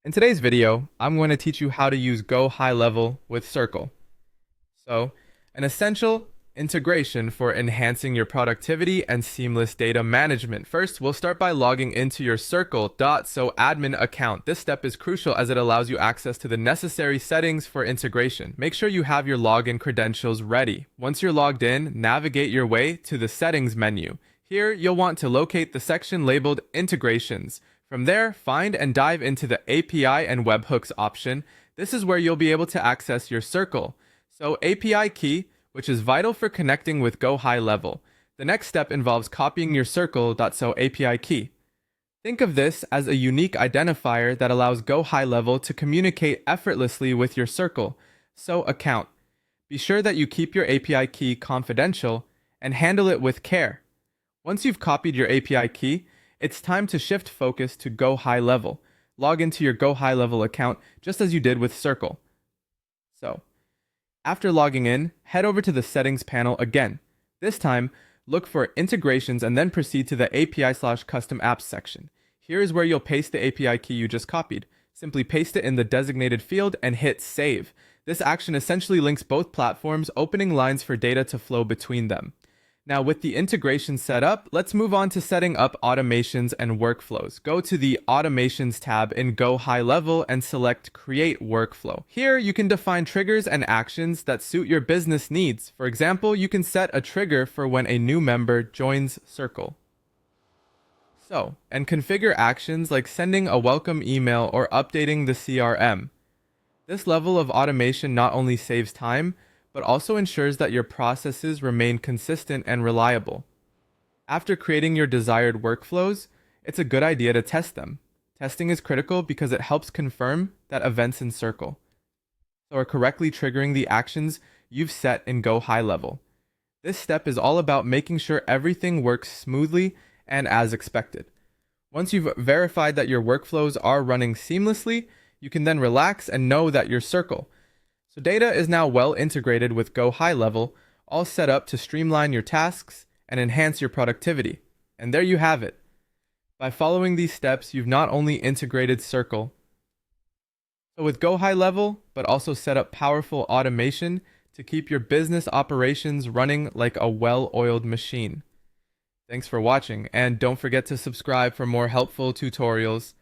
In today's video, I'm going to teach you how to use Go High Level with Circle. So, an essential integration for enhancing your productivity and seamless data management. First, we'll start by logging into your Circle.so admin account. This step is crucial as it allows you access to the necessary settings for integration. Make sure you have your login credentials ready. Once you're logged in, navigate your way to the settings menu. Here, you'll want to locate the section labeled Integrations. From there, find and dive into the API and webhooks option. This is where you'll be able to access your Circle. So API key, which is vital for connecting with Go High Level. The next step involves copying your Circle.so API key. Think of this as a unique identifier that allows Go High Level to communicate effortlessly with your Circle.so account. Be sure that you keep your API key confidential and handle it with care. Once you've copied your API key, it's time to shift focus to Go High Level. Log into your Go High Level account just as you did with Circle. So, after logging in, head over to the Settings panel again. This time, look for Integrations and then proceed to the API/Custom Apps section. Here is where you'll paste the API key you just copied. Simply paste it in the designated field and hit Save. This action essentially links both platforms, opening lines for data to flow between them. Now, with the integration set up, let's move on to setting up automations and workflows. Go to the Automations tab in Go High Level and select Create Workflow. Here, you can define triggers and actions that suit your business needs. For example, you can set a trigger for when a new member joins Circle. And configure actions like sending a welcome email or updating the CRM. This level of automation not only saves time, but also ensures that your processes remain consistent and reliable. After creating your desired workflows, it's a good idea to test them. Testing is critical because it helps confirm that events in Circle are correctly triggering the actions you've set in Go High Level. This step is all about making sure everything works smoothly and as expected. Once you've verified that your workflows are running seamlessly, you can then relax and know that your Circle So data is now well integrated with Go High Level, all set up to streamline your tasks and enhance your productivity. And there you have it. By following these steps, you've not only integrated Circle with Go High Level, but also set up powerful automation to keep your business operations running like a well-oiled machine. Thanks for watching, and don't forget to subscribe for more helpful tutorials.